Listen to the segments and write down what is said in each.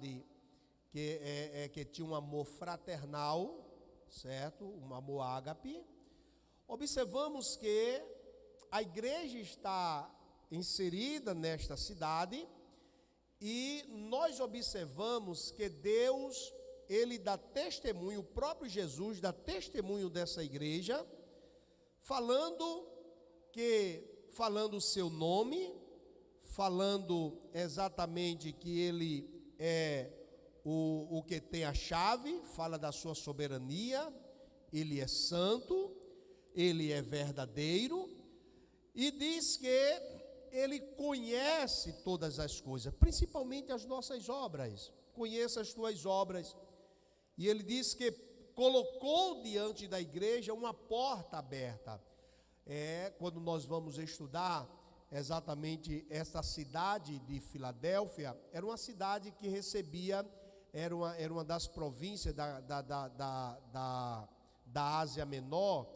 cidade que tinha um amor fraternal, certo? Um amor ágape. Observamos que a igreja está inserida nesta cidade e nós observamos que Deus, Ele dá testemunho, o próprio Jesus dá testemunho dessa igreja, falando o seu nome, falando exatamente que Ele é o que tem a chave, fala da sua soberania, Ele é santo, Ele é verdadeiro, e diz que Ele conhece todas as coisas, principalmente as nossas obras. Conheça as tuas obras. E Ele diz que colocou diante da igreja uma porta aberta. Quando nós vamos estudar exatamente essa cidade de Filadélfia, era uma cidade que recebia, era uma das províncias da Ásia Menor,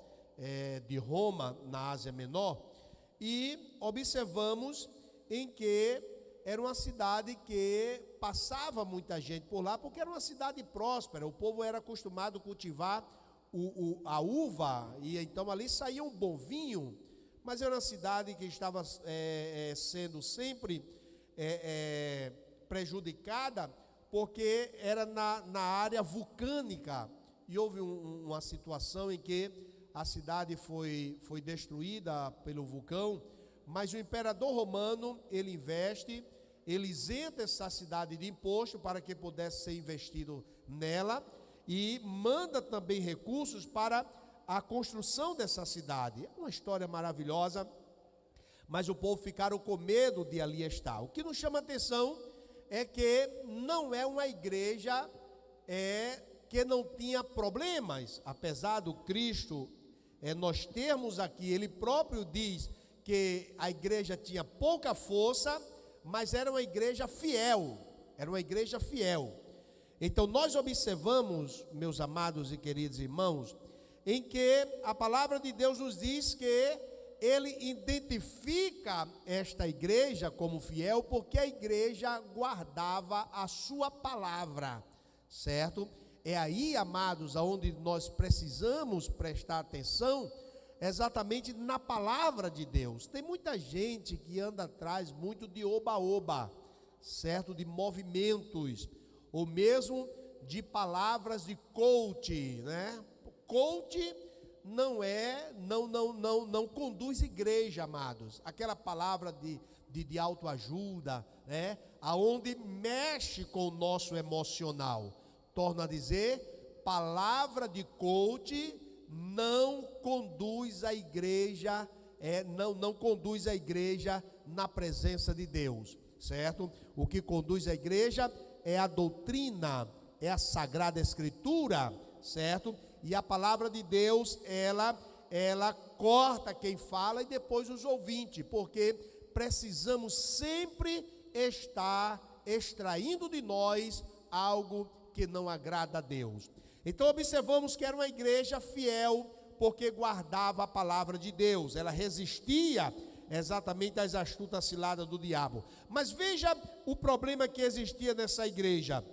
de Roma, na Ásia Menor, e observamos em que era uma cidade que passava muita gente por lá, porque era uma cidade próspera, o povo era acostumado a cultivar a uva, e então ali saía um bom vinho, mas era uma cidade que estava sendo sempre prejudicada, porque era na área vulcânica, e houve uma situação em que a cidade foi destruída pelo vulcão, mas o imperador romano, ele investe, ele isenta essa cidade de imposto para que pudesse ser investido nela, e manda também recursos para a construção dessa cidade. É uma história maravilhosa, mas o povo ficaram com medo de ali estar. O que nos chama a atenção é que não é uma igreja que não tinha problemas, apesar do Cristo nós termos aqui, ele próprio diz que a igreja tinha pouca força, mas era uma igreja fiel, Então nós observamos, meus amados e queridos irmãos, em que a palavra de Deus nos diz que Ele identifica esta igreja como fiel, porque a igreja guardava a sua palavra, certo? É aí, amados, aonde nós precisamos prestar atenção, exatamente na palavra de Deus. Tem muita gente que anda atrás muito de oba-oba, certo? De movimentos, ou mesmo de palavras de coach, né? Coach não conduz igreja, amados. Aquela palavra de autoajuda, né? Aonde mexe com o nosso emocional. Torno a dizer, palavra de coach não conduz a igreja, não conduz a igreja na presença de Deus, certo? O que conduz a igreja é a doutrina, é a Sagrada Escritura, certo? E a palavra de Deus, ela corta quem fala e depois os ouvintes, porque precisamos sempre estar extraindo de nós algo que não agrada a Deus. Então observamos que era uma igreja fiel, porque guardava a palavra de Deus, ela resistia exatamente às astutas ciladas do diabo. Mas veja o problema que existia nessa igreja.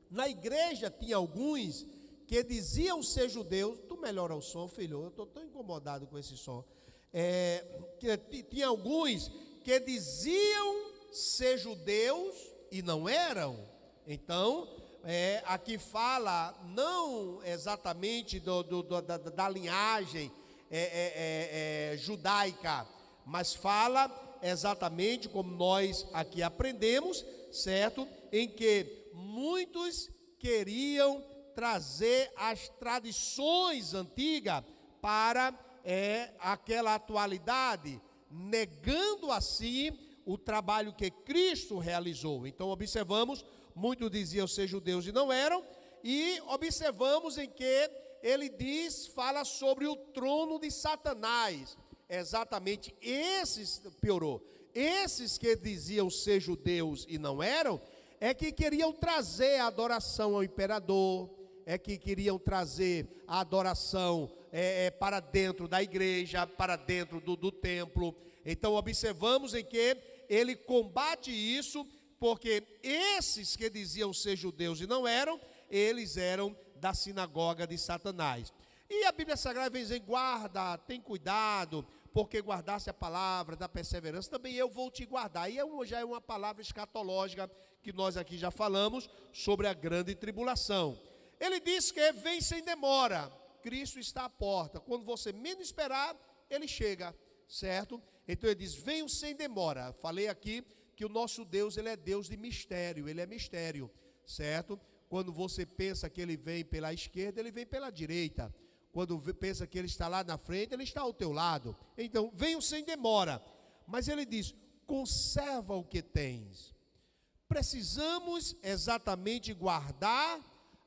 Na igreja tinha alguns que diziam ser judeus. Tu melhora o som, filho, eu estou tão incomodado com esse som. Tinha alguns que diziam ser judeus e não eram. Então aqui fala não exatamente da linhagem judaica, mas fala exatamente como nós aqui aprendemos, certo? Em que muitos queriam trazer as tradições antigas para aquela atualidade, negando assim o trabalho que Cristo realizou. Então observamos, muitos diziam ser judeus e não eram, e observamos em que ele fala sobre o trono de Satanás. Exatamente esses que diziam ser judeus e não eram, é que queriam trazer a adoração ao imperador, é que queriam trazer a adoração para dentro da igreja, para dentro do templo. Então observamos em que ele combate isso, porque esses que diziam ser judeus e não eram, eles eram da sinagoga de Satanás. E a Bíblia Sagrada vem dizer, guarda, tem cuidado, porque guardasse a palavra da perseverança, também eu vou te guardar. E já é uma palavra escatológica que nós aqui já falamos sobre a grande tribulação. Ele diz que vem sem demora, Cristo está à porta, quando você menos esperar, ele chega, certo? Então ele diz, venham sem demora. Falei aqui que o nosso Deus, ele é Deus de mistério, ele é mistério, certo? Quando você pensa que ele vem pela esquerda, ele vem pela direita. Quando pensa que ele está lá na frente, ele está ao teu lado. Então, venham sem demora. Mas ele diz, conserva o que tens. Precisamos exatamente guardar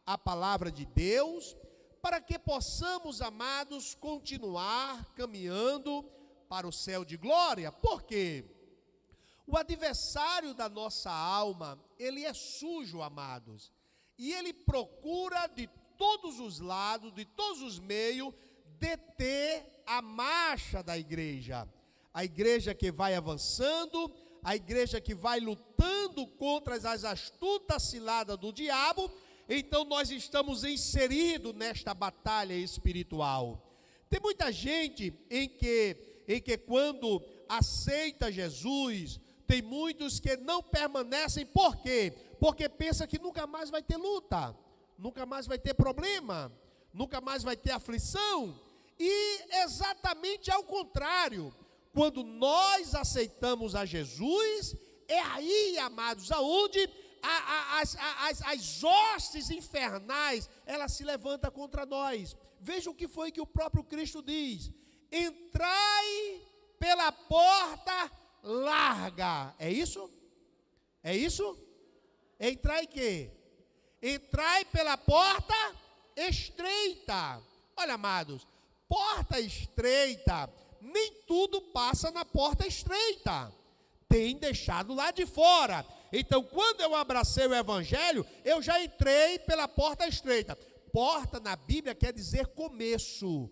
a palavra de Deus, para que possamos, amados, continuar caminhando para o céu de glória. Por quê? O adversário da nossa alma, ele é sujo, amados. E ele procura de todos os lados, de todos os meios, deter a marcha da igreja. A igreja que vai avançando, a igreja que vai lutando contra as astutas ciladas do diabo. Então nós estamos inseridos nesta batalha espiritual. Tem muita gente em que quando aceita Jesus, tem muitos que não permanecem. Por quê? Porque pensa que nunca mais vai ter luta, nunca mais vai ter problema, nunca mais vai ter aflição. E exatamente ao contrário, quando nós aceitamos a Jesus, é aí, amados, aonde as hostes infernais, elas se levantam contra nós. Veja o que foi que o próprio Cristo diz: entrai pela porta larga. É isso? É isso? Entrai quê? Entrai pela porta estreita. Olha, amados, porta estreita, nem tudo passa na porta estreita. Tem deixado lá de fora. Então, quando eu abracei o evangelho, eu já entrei pela porta estreita. Porta na Bíblia quer dizer começo.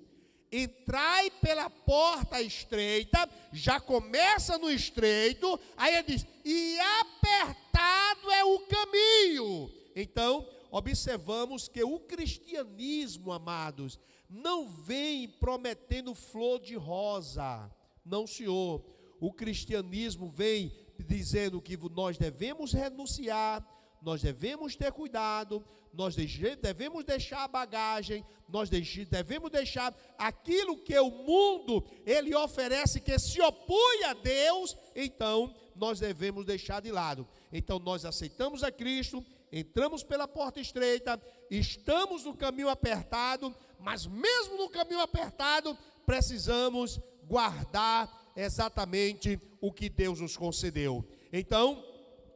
Entrai pela porta estreita, já começa no estreito, aí ele diz, e apertado é o caminho. Então, observamos que o cristianismo, amados, não vem prometendo flor de rosa. Não, senhor. O cristianismo vem dizendo que nós devemos renunciar, nós devemos ter cuidado, nós devemos deixar a bagagem, nós devemos deixar aquilo que o mundo ele oferece, que se opõe a Deus, então nós devemos deixar de lado. Então nós aceitamos a Cristo, entramos pela porta estreita, estamos no caminho apertado, mas mesmo no caminho apertado, precisamos guardar exatamente o que Deus nos concedeu. Então,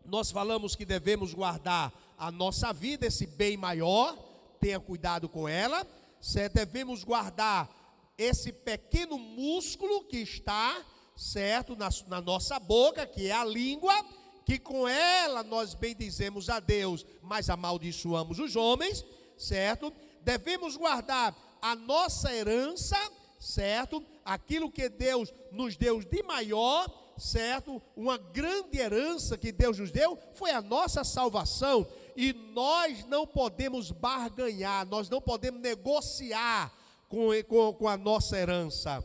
nós falamos que devemos guardar a nossa vida, esse bem maior, tenha cuidado com ela, certo? Devemos guardar esse pequeno músculo que está, certo, na nossa boca, que é a língua, que com ela nós bendizemos a Deus, mas amaldiçoamos os homens, certo? Devemos guardar a nossa herança, certo? Aquilo que Deus nos deu de maior, certo? Uma grande herança que Deus nos deu foi a nossa salvação, e nós não podemos barganhar, nós não podemos negociar com a nossa herança.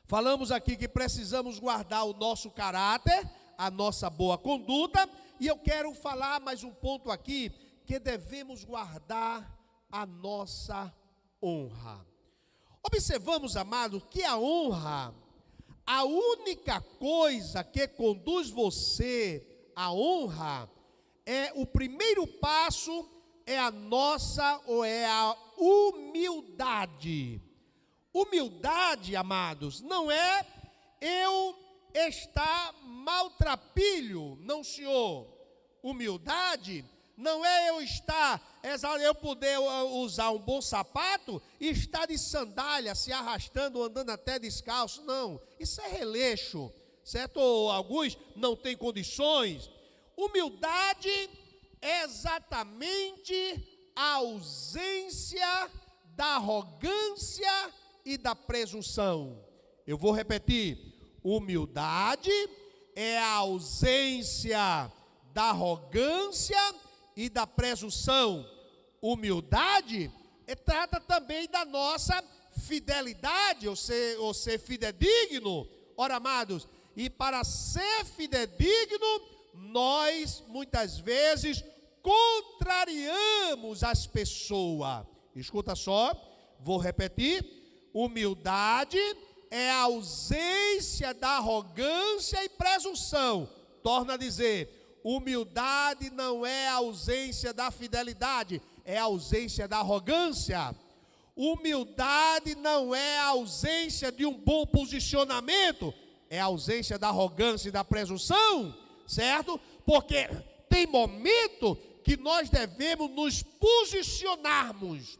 Falamos aqui que precisamos guardar o nosso caráter, a nossa boa conduta, e eu quero falar mais um ponto aqui, que devemos guardar a nossa honra. Observamos, amados, que a honra, a única coisa que conduz você à honra, é o primeiro passo, é a nossa, ou é a humildade. Humildade, amados, não é eu estar maltrapilho, não, senhor. Humildade não é eu poder usar um bom sapato e estar de sandália, se arrastando, andando até descalço. Não, isso é releixo, certo? Ou alguns não têm condições. Humildade é exatamente a ausência da arrogância e da presunção. Eu vou repetir. Humildade é a ausência da arrogância e da presunção. Humildade trata também da nossa fidelidade, ou ser fidedigno. Ora, amados, e para ser fidedigno, nós muitas vezes contrariamos as pessoas. Escuta só, vou repetir: humildade é a ausência da arrogância e presunção. Torna a dizer, humildade não é a ausência da fidelidade, é a ausência da arrogância. Humildade não é a ausência de um bom posicionamento, é a ausência da arrogância e da presunção, certo? Porque tem momento que nós devemos nos posicionarmos.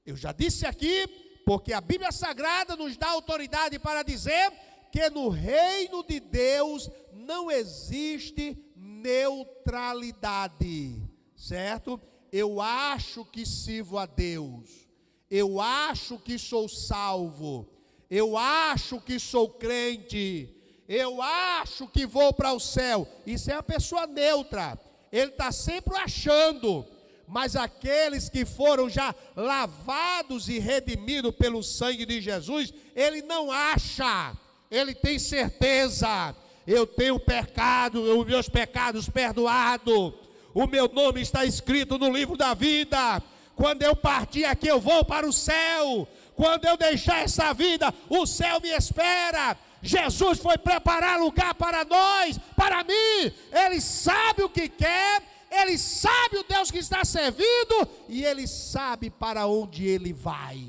Eu já disse aqui, porque a Bíblia Sagrada nos dá autoridade para dizer que no reino de Deus não existe neutralidade, certo? Eu acho que sirvo a Deus, eu acho que sou salvo, eu acho que sou crente, eu acho que vou para o céu. Isso é a pessoa neutra, ele está sempre achando. Mas aqueles que foram já lavados e redimidos pelo sangue de Jesus, ele não acha, ele tem certeza: eu tenho pecado, os meus pecados perdoados, o meu nome está escrito no livro da vida. Quando eu partir aqui, eu vou para o céu. Quando eu deixar essa vida, o céu me espera. Jesus foi preparar lugar para nós, para mim. Ele sabe o que quer, ele sabe o Deus que está servindo, e ele sabe para onde ele vai.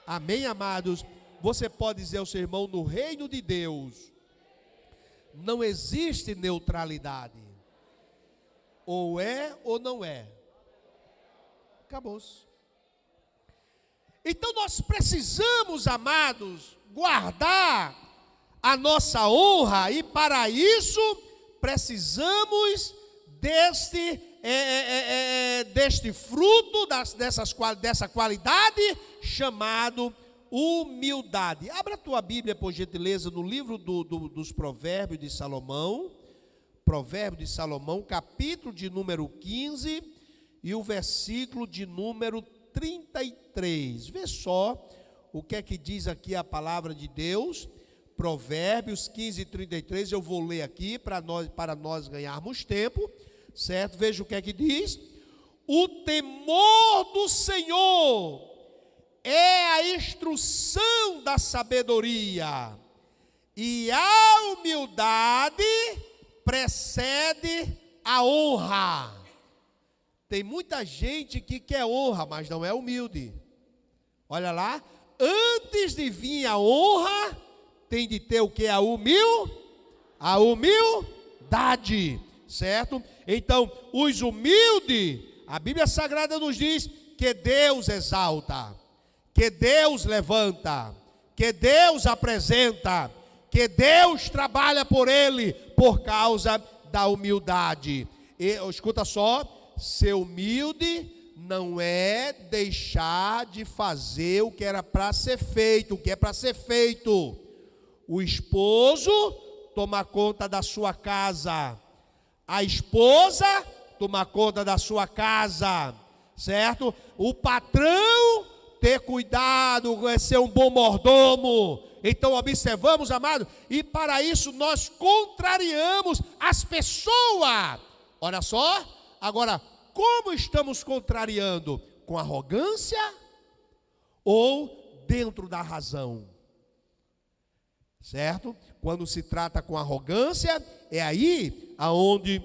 Amém, amados? Você pode dizer ao seu irmão: no reino de Deus não existe neutralidade. Ou é ou não é. Acabou-se. Então nós precisamos, amados, guardar a nossa honra, e para isso precisamos deste fruto, dessa qualidade chamado humildade. Abra a tua Bíblia, por gentileza, no livro dos Provérbios de Salomão. Provérbio de Salomão, capítulo de número 15 e o versículo de número 33. Vê só o que é que diz aqui a palavra de Deus. Provérbios 15 e 33, eu vou ler aqui para nós ganharmos tempo, certo? Veja o que é que diz: o temor do Senhor é a instrução da sabedoria, e a humildade precede a honra. Tem muita gente que quer honra, mas não é humilde. Olha lá, antes de vir a honra, tem de ter o que? A humildade, certo? Então, os humildes, a Bíblia Sagrada nos diz que Deus exalta, que Deus levanta, que Deus apresenta, que Deus trabalha por ele, por causa da humildade. E, escuta só, ser humilde não é deixar de fazer o que era para ser feito, o que é para ser feito. O esposo toma conta da sua casa, a esposa toma conta da sua casa, certo? O patrão ter cuidado, ser um bom mordomo. Então observamos, amado, e para isso nós contrariamos as pessoas. Olha só, agora, como estamos contrariando? Com arrogância ou dentro da razão? Certo? Quando se trata com arrogância, é aí aonde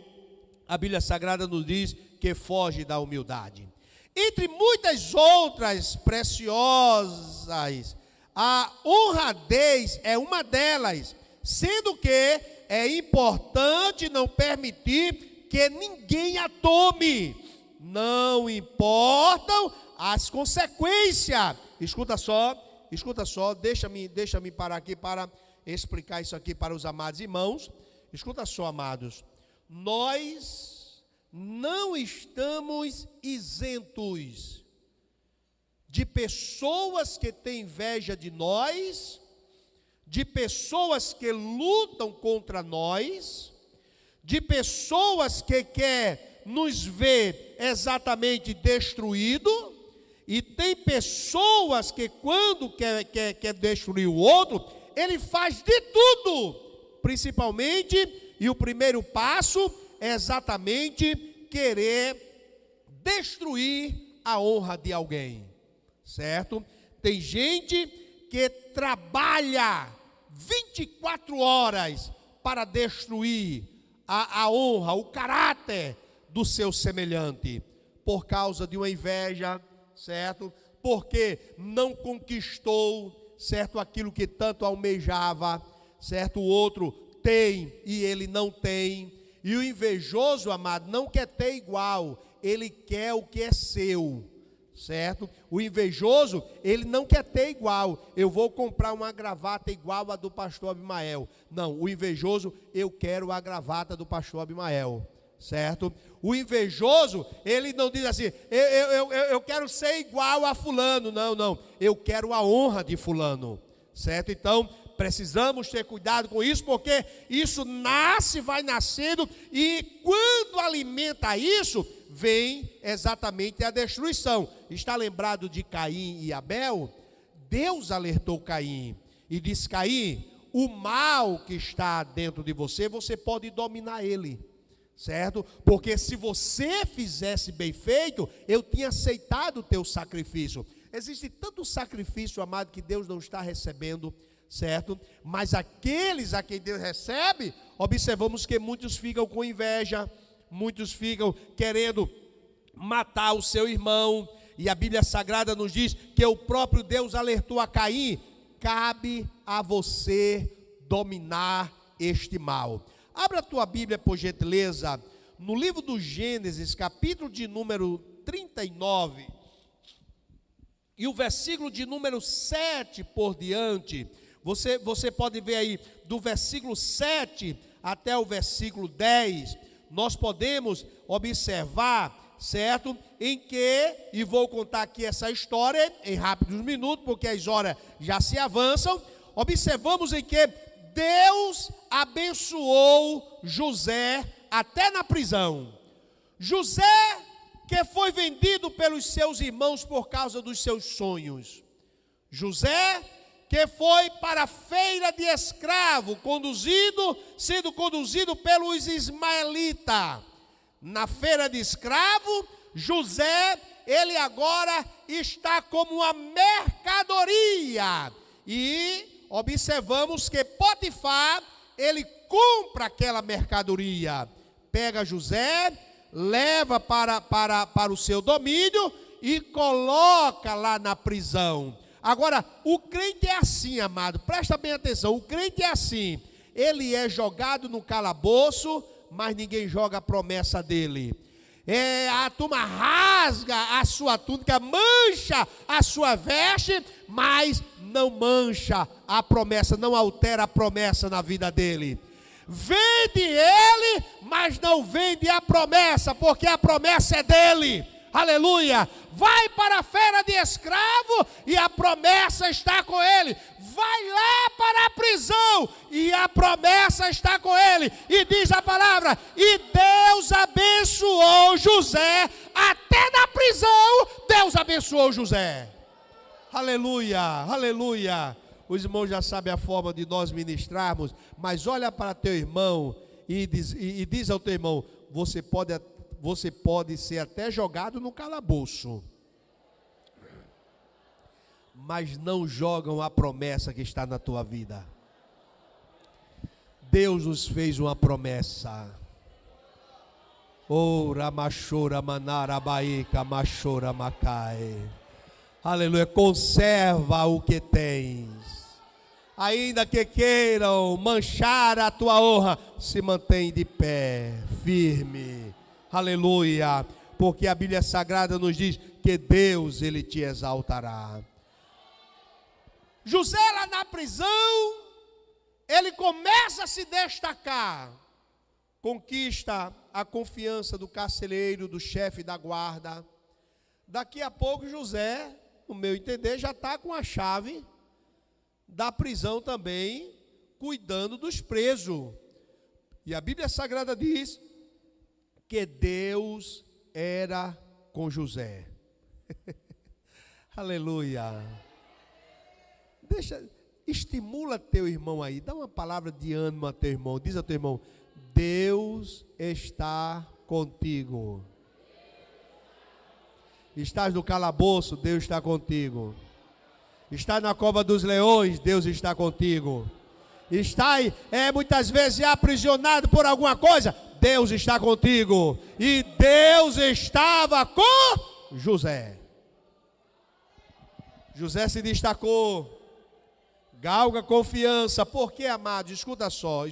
a Bíblia Sagrada nos diz que foge da humildade. Entre muitas outras preciosas, a honradez é uma delas, sendo que é importante não permitir que ninguém a tome. Não importam as consequências. Escuta só, deixa-me parar aqui para explicar isso aqui para os amados irmãos. Escuta só, amados, nós não estamos isentos de pessoas que têm inveja de nós, de pessoas que lutam contra nós, de pessoas que quer nos ver exatamente destruído, e tem pessoas que quando quer destruir o outro, ele faz de tudo, principalmente, e o primeiro passo é exatamente querer destruir a honra de alguém, certo? Tem gente que trabalha 24 horas para destruir a honra, o caráter do seu semelhante, por causa de uma inveja, certo? Porque não conquistou, certo, aquilo que tanto almejava, certo? O outro tem e ele não tem. E o invejoso, amado, não quer ter igual, ele quer o que é seu, certo? O invejoso, ele não quer ter igual. Eu vou comprar uma gravata igual a do pastor Abimael. Não, o invejoso, eu quero a gravata do pastor Abimael, certo? O invejoso, ele não diz assim, eu quero ser igual a fulano. Não, eu quero a honra de fulano, certo? Então, precisamos ter cuidado com isso, porque isso nasce, vai nascendo, e quando alimenta isso, vem exatamente a destruição. Está lembrado de Caim e Abel? Deus alertou Caim e disse: Caim, o mal que está dentro de você, você pode dominar ele, certo? Porque se você fizesse bem feito, eu tinha aceitado o teu sacrifício. Existe tanto sacrifício, amado, que Deus não está recebendo, certo? Mas aqueles a quem Deus recebe, observamos que muitos ficam com inveja, muitos ficam querendo matar o seu irmão, e a Bíblia Sagrada nos diz que o próprio Deus alertou a Caim: cabe a você dominar este mal. Abra a tua Bíblia, por gentileza, no livro do Gênesis, capítulo de número 39, e o versículo de número 7 por diante. Você pode ver aí, do versículo 7 até o versículo 10, nós podemos observar, certo? Em que, e vou contar aqui essa história em rápidos minutos, porque as horas já se avançam. Observamos em que Deus abençoou José até na prisão. José, que foi vendido pelos seus irmãos por causa dos seus sonhos. José, que foi para a feira de escravo, sendo conduzido pelos ismaelitas. Na feira de escravo, José, ele agora está como uma mercadoria. E observamos que Potifar, ele compra aquela mercadoria, pega José, leva para o seu domínio e coloca lá na prisão. Agora, o crente é assim, amado, presta bem atenção, o crente é assim, ele é jogado no calabouço, mas ninguém joga a promessa dele. A turma rasga a sua túnica, mancha a sua veste, mas não mancha a promessa, não altera a promessa na vida dele. Vende ele, mas não vende a promessa, porque a promessa é dele. Aleluia! Vai para a feira de escravo e a promessa está com ele. Vai lá para a prisão e a promessa está com ele. E diz a palavra: e Deus abençoou José, até na prisão Deus abençoou José. Aleluia, aleluia. Os irmãos já sabem a forma de nós ministrarmos, mas olha para teu irmão e diz ao teu irmão: você pode ser até jogado no calabouço, mas não jogam a promessa que está na tua vida. Deus nos fez uma promessa. Ora machora manara baíca machora macai. Aleluia, conserva o que tens. Ainda que queiram manchar a tua honra, se mantém de pé, firme. Aleluia, porque a Bíblia Sagrada nos diz que Deus, ele te exaltará. José lá na prisão, ele começa a se destacar, conquista a confiança do carcereiro, do chefe da guarda. Daqui a pouco José, no meu entender, já está com a chave da prisão também, cuidando dos presos. E a Bíblia Sagrada diz que Deus era com José. Aleluia. Estimula teu irmão aí, dá uma palavra de ânimo a teu irmão. Diz a teu irmão: Deus está contigo. Estás no calabouço, Deus está contigo. Estás na cova dos leões, Deus está contigo. Estás muitas vezes aprisionado por alguma coisa, Deus está contigo. E Deus estava com José. José se destacou. Galga confiança. Por quê, amados? Escuta só.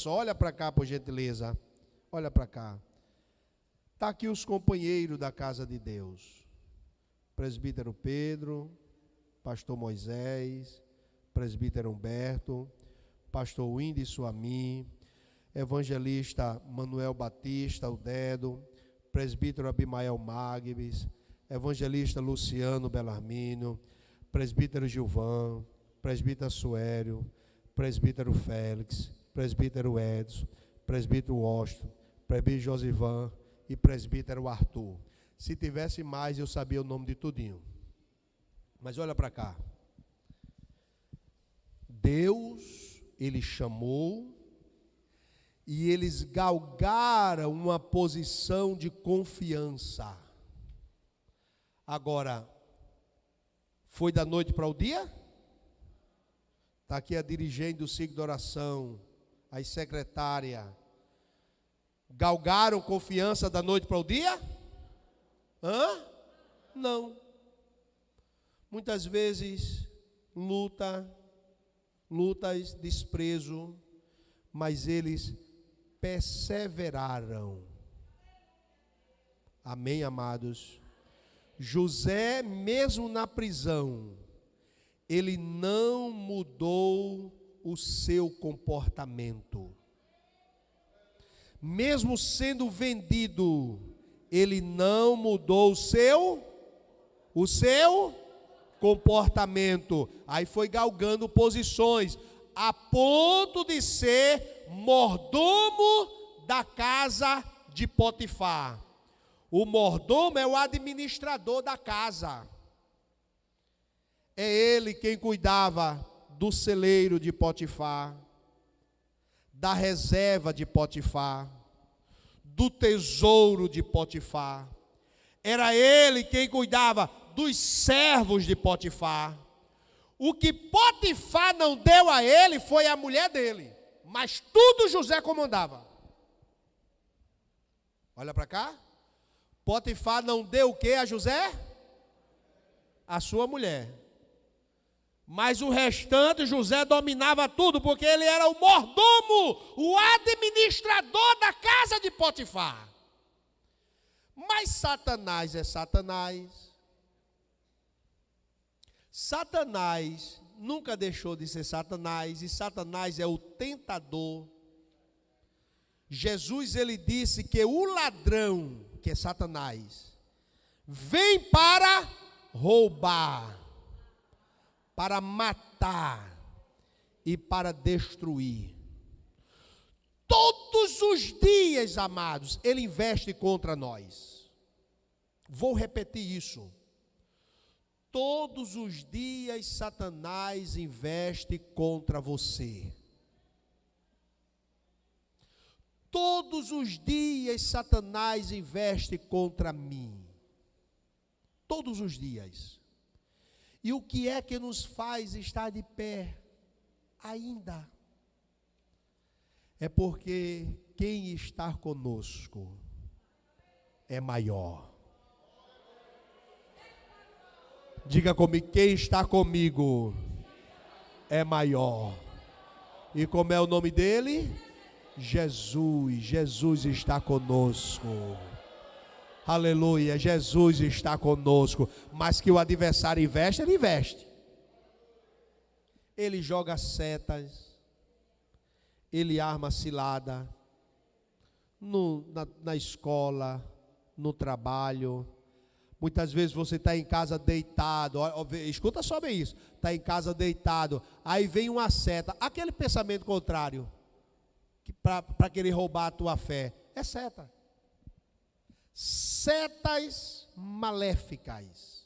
Olha para cá, por gentileza. Olha para cá. Está aqui os companheiros da casa de Deus. Presbítero Pedro, pastor Moisés, presbítero Humberto, pastor Windy Suami, evangelista Manuel Batista, o Dedo, presbítero Abimael Magbis, evangelista Luciano Belarmino, presbítero Gilvan, presbítero Suério, presbítero Félix, presbítero Edson, presbítero Washington, presbítero Josivan e presbítero Arthur. Se tivesse mais, eu sabia o nome de tudinho. Mas olha para cá. Deus, Ele chamou e eles galgaram uma posição de confiança. Agora, foi da noite para o dia? Está aqui a dirigente do ciclo de oração, as secretárias. Galgaram confiança da noite para o dia? Não. Muitas vezes lutas, desprezo, mas eles perseveraram. Amém, amados? José, mesmo na prisão, ele não mudou o seu comportamento. Mesmo sendo vendido, ele não mudou o seu comportamento. Aí foi galgando posições, a ponto de ser mordomo da casa de Potifar. O mordomo é o administrador da casa. É ele quem cuidava do celeiro de Potifar, da reserva de Potifar, do tesouro de Potifar. Era ele quem cuidava dos servos de Potifar. O que Potifar não deu a ele foi a mulher dele, mas tudo José comandava. Olha para cá. Potifar não deu o que a José? A sua mulher. Mas o restante José dominava tudo, porque ele era o mordomo, o administrador da casa de Potifar. Mas Satanás é Satanás. Satanás nunca deixou de ser Satanás, e Satanás é o tentador. Jesus, ele disse que o ladrão, que é Satanás, vem para roubar, para matar e para destruir. Todos os dias, amados, ele investe contra nós. Vou repetir isso. Todos os dias Satanás investe contra você. Todos os dias Satanás investe contra mim. Todos os dias. E o que é que nos faz estar de pé ainda? É porque quem está conosco é maior. Diga comigo, quem está comigo é maior. E como é o nome dele? Jesus. Jesus está conosco. Aleluia, Jesus está conosco. Mas que o adversário investe, ele investe. Ele joga setas, ele arma cilada, na escola, no trabalho. Muitas vezes você está em casa deitado, escuta só bem isso, está em casa deitado, aí vem uma seta, aquele pensamento contrário. para querer roubar a tua fé? É seta. Setas maléficas.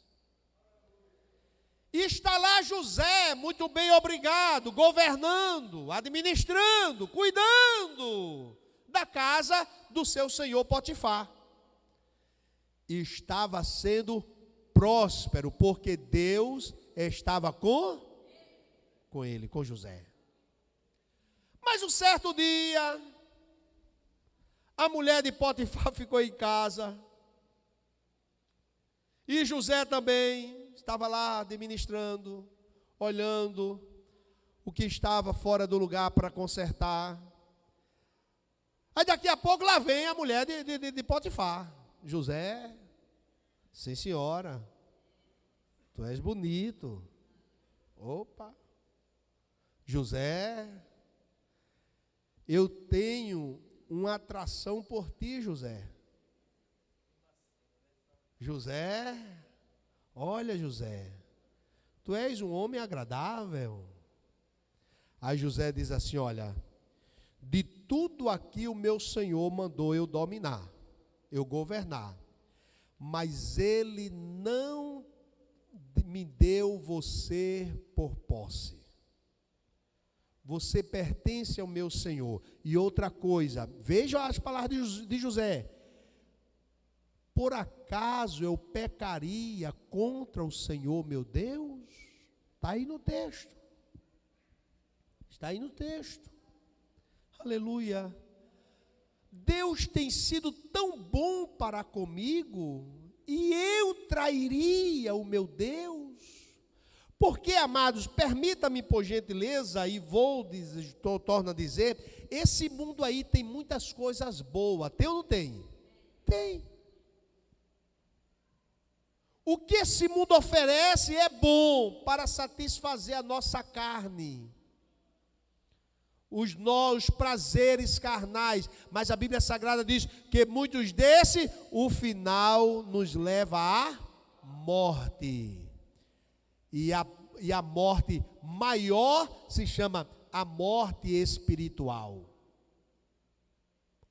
E está lá José, muito bem obrigado, governando, administrando, cuidando da casa do seu senhor Potifar. E estava sendo próspero, porque Deus estava com ele, com José. Mas um certo dia, a mulher de Potifar ficou em casa, e José também estava lá administrando, olhando o que estava fora do lugar para consertar. Aí daqui a pouco lá vem a mulher de Potifar. José, sim senhora, tu és bonito. Opa, José, eu tenho uma atração por ti, José. José, olha José, tu és um homem agradável. Aí José diz assim, olha, de tudo aqui o meu Senhor mandou eu dominar, eu governar, mas Ele não me deu você por posse. Você pertence ao meu Senhor. E outra coisa, veja as palavras de José. Por acaso eu pecaria contra o Senhor meu Deus? Está aí no texto. Está aí no texto. Aleluia. Deus tem sido tão bom para comigo, e eu trairia o meu Deus? Porque, amados, permita-me por gentileza, e torno a dizer, esse mundo aí tem muitas coisas boas, tem ou não tem? Tem. O que esse mundo oferece é bom para satisfazer a nossa carne, os prazeres carnais, mas a Bíblia Sagrada diz que muitos desses, o final nos leva à morte, e a morte maior se chama a morte espiritual.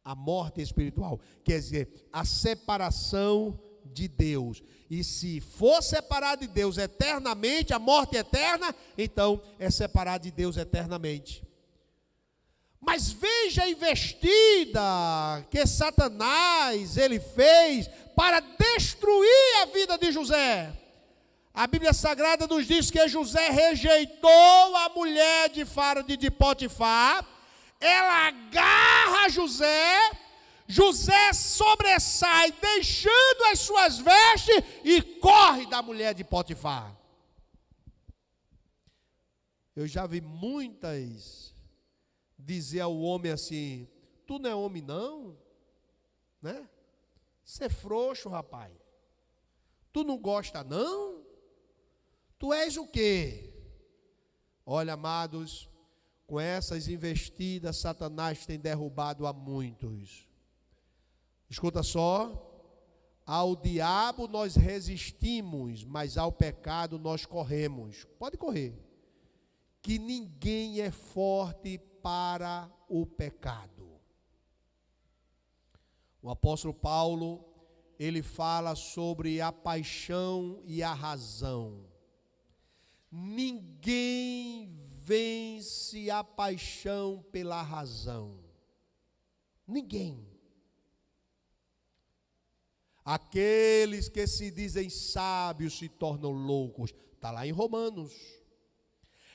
A morte espiritual, quer dizer, a separação de Deus. E se for separado de Deus eternamente, a morte eterna, então é separado de Deus eternamente. Mas veja a investida que Satanás ele fez para destruir a vida de José. A Bíblia Sagrada nos diz que José rejeitou a mulher de Potifar, ela agarra José, José sobressai, deixando as suas vestes, e corre da mulher de Potifar. Eu já vi muitas dizer ao homem assim, tu não é homem não, né? Você é frouxo, rapaz. Tu não gosta não? Tu és o quê? Olha, amados, com essas investidas, Satanás tem derrubado a muitos. Escuta só, ao diabo nós resistimos, mas ao pecado nós corremos. Pode correr. Que ninguém é forte para o pecado. O apóstolo Paulo, ele fala sobre a paixão e a razão. Ninguém vence a paixão pela razão. Ninguém. Aqueles que se dizem sábios se tornam loucos. Está lá em Romanos.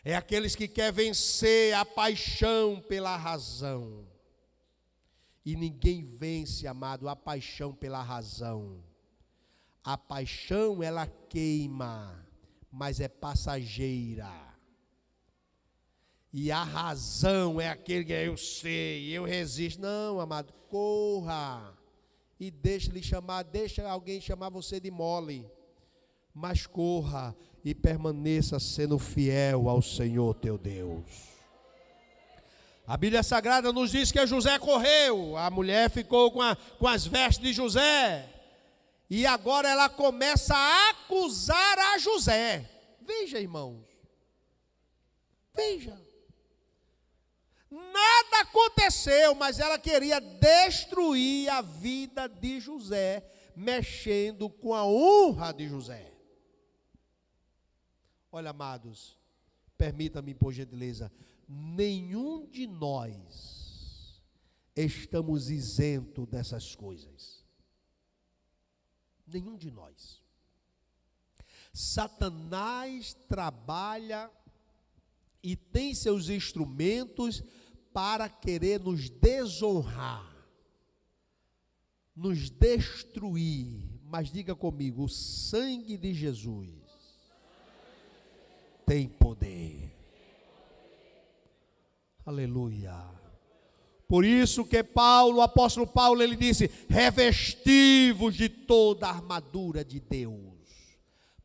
É aqueles que querem vencer a paixão pela razão. E ninguém vence, amado, a paixão pela razão. A paixão, ela queima, mas é passageira. E a razão é aquele que eu sei, eu resisto. Não, amado, corra. E deixa alguém chamar você de mole. Mas corra e permaneça sendo fiel ao Senhor teu Deus. A Bíblia Sagrada nos diz que José correu, a mulher ficou com as vestes de José, e agora ela começa a acusar a José. Veja, irmãos, veja, nada Nada aconteceu, mas ela queria destruir a vida de José, mexendo com a honra de José. Olha, amados, permita-me por gentileza, nenhum de nós estamos isento dessas coisas. Nenhum de nós. Satanás trabalha e tem seus instrumentos para querer nos desonrar, nos destruir. Mas diga comigo, o sangue de Jesus tem poder. Aleluia. Por isso que Paulo, o apóstolo Paulo, ele disse: revesti-vos de toda a armadura de Deus,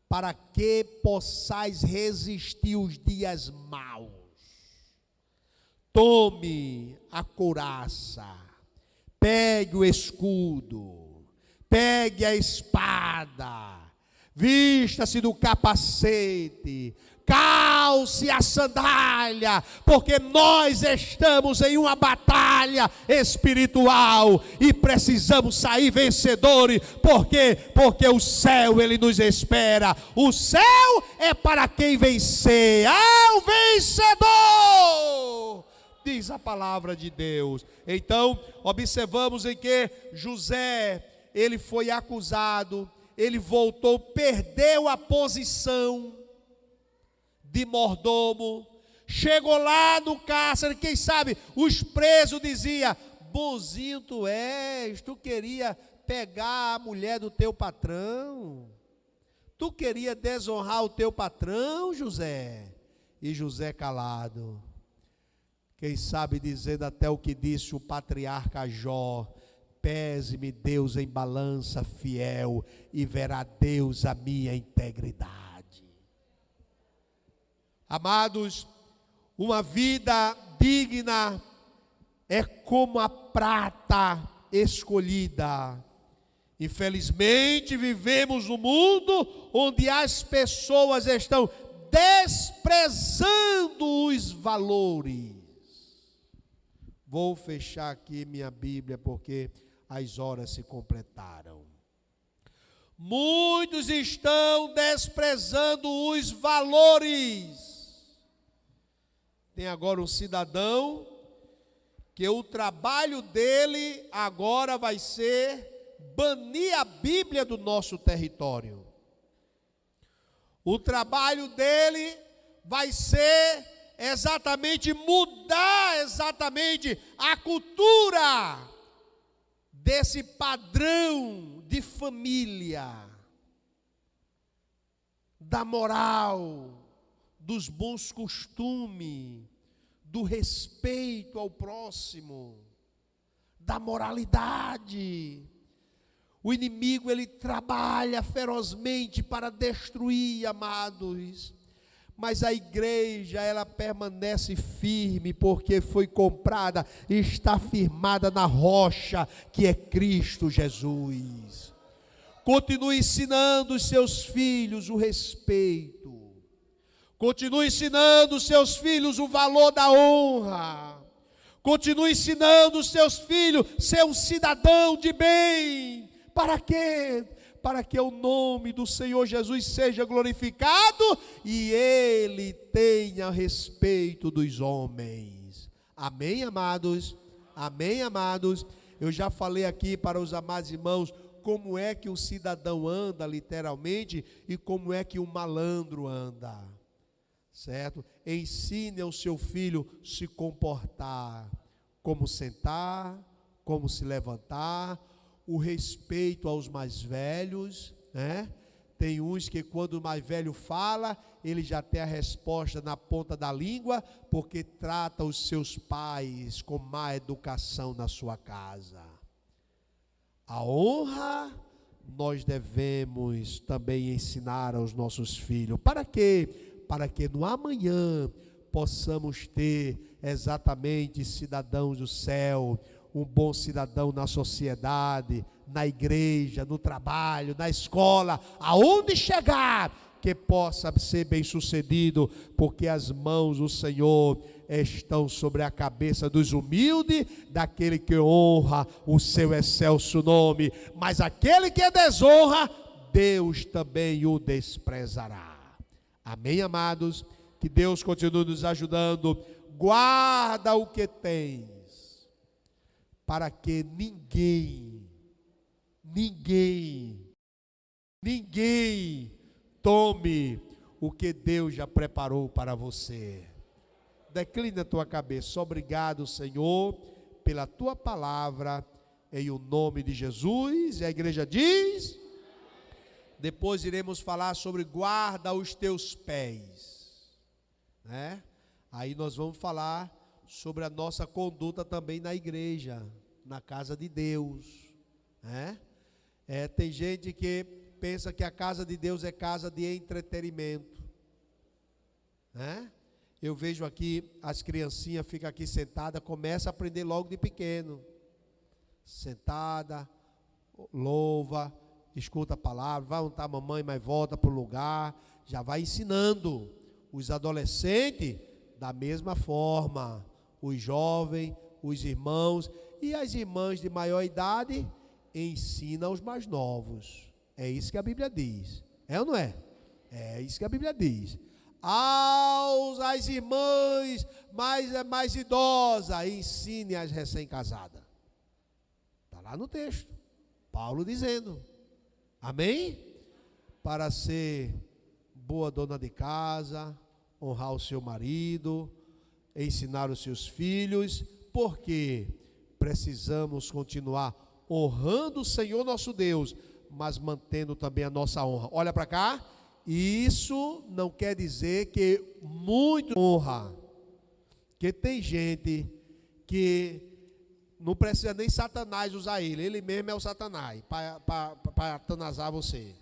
para que possais resistir os dias maus. Tome a couraça, pegue o escudo, pegue a espada, vista-se do capacete, calce a sandália, porque nós estamos em uma batalha espiritual e precisamos sair vencedores. Por quê? Porque o céu, ele nos espera. O céu é para quem vencer. O vencedor, diz a palavra de Deus. Então, observamos em que José, ele foi acusado, ele voltou, perdeu a posição de mordomo, chegou lá no cárcere. Quem sabe os presos diziam: bonzinho tu és, tu queria pegar a mulher do teu patrão, tu queria desonrar o teu patrão, José. E José calado, quem sabe dizendo até o que disse o patriarca Jó: pese-me Deus em balança fiel, e verá Deus a minha integridade. Amados, uma vida digna é como a prata escolhida. Infelizmente, vivemos num mundo onde as pessoas estão desprezando os valores. Vou fechar aqui minha Bíblia porque as horas se completaram. Muitos estão desprezando os valores. Tem agora um cidadão que o trabalho dele agora vai ser banir a Bíblia do nosso território. O trabalho dele vai ser exatamente mudar exatamente a cultura desse padrão de família, da moral, dos bons costumes, do respeito ao próximo, da moralidade. O inimigo, ele trabalha ferozmente para destruir, amados, mas a igreja, ela permanece firme, porque foi comprada e está firmada na rocha, que é Cristo Jesus. Continue ensinando os seus filhos o respeito. Continue ensinando os seus filhos o valor da honra. Continue ensinando os seus filhos a ser um cidadão de bem. Para quê? Para que o nome do Senhor Jesus seja glorificado e Ele tenha respeito dos homens. Amém, amados? Amém, amados? Eu já falei aqui para os amados irmãos como é que o cidadão anda literalmente e como é que o malandro anda. Certo? Ensine ao seu filho se comportar, como sentar, como se levantar, o respeito aos mais velhos, né? Tem uns que quando o mais velho fala, ele já tem a resposta na ponta da língua, porque trata os seus pais com má educação na sua casa. A honra nós devemos também ensinar aos nossos filhos. Para quê? Para que no amanhã possamos ter exatamente cidadãos do céu, um bom cidadão na sociedade, na igreja, no trabalho, na escola, aonde chegar, que possa ser bem-sucedido, porque as mãos do Senhor estão sobre a cabeça dos humildes, daquele que honra o seu excelso nome, mas aquele que desonra, Deus também o desprezará. Amém, amados? Que Deus continue nos ajudando. Guarda o que tens, para que ninguém tome o que Deus já preparou para você. Declina a tua cabeça. Obrigado, Senhor, pela tua palavra, em o nome de Jesus. E a igreja diz. Depois iremos falar sobre guarda os teus pés, né? Aí nós vamos falar sobre a nossa conduta também na igreja, na casa de Deus, né? Tem gente que pensa que a casa de Deus é casa de entretenimento, né? Eu vejo aqui as criancinhas ficam aqui sentadas, começa a aprender logo de pequeno, sentada, louva, escuta a palavra, vai onde está a mamãe, mas volta para o lugar, já vai ensinando. Os adolescentes, da mesma forma, os jovens, os irmãos e as irmãs de maior idade, ensinam os mais novos. É isso que a Bíblia diz. É ou não é? É isso que a Bíblia diz. As irmãs mais idosas, ensine as recém-casadas. Está lá no texto. Paulo dizendo. Amém? Para ser boa dona de casa, honrar o seu marido, ensinar os seus filhos, porque precisamos continuar honrando o Senhor nosso Deus, mas mantendo também a nossa honra. Olha para cá, isso não quer dizer que muito honra, que tem gente que não precisa nem Satanás usar ele mesmo é o Satanás, para atanasar você.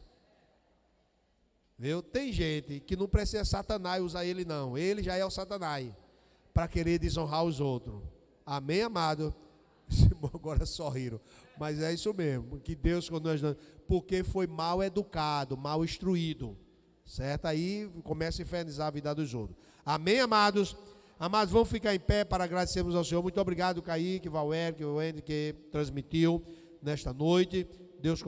Viu? Tem gente que não precisa Satanás usar ele não, ele já é o Satanás, para querer desonrar os outros. Amém, amado? Agora sorriram, mas é isso mesmo, que Deus quando nós, porque foi mal educado, mal instruído, certo? Aí começa a infernizar a vida dos outros. Amém, amados? Amados, vamos ficar em pé para agradecermos ao Senhor. Muito obrigado, Kaique, Valber, que transmitiu nesta noite. Deus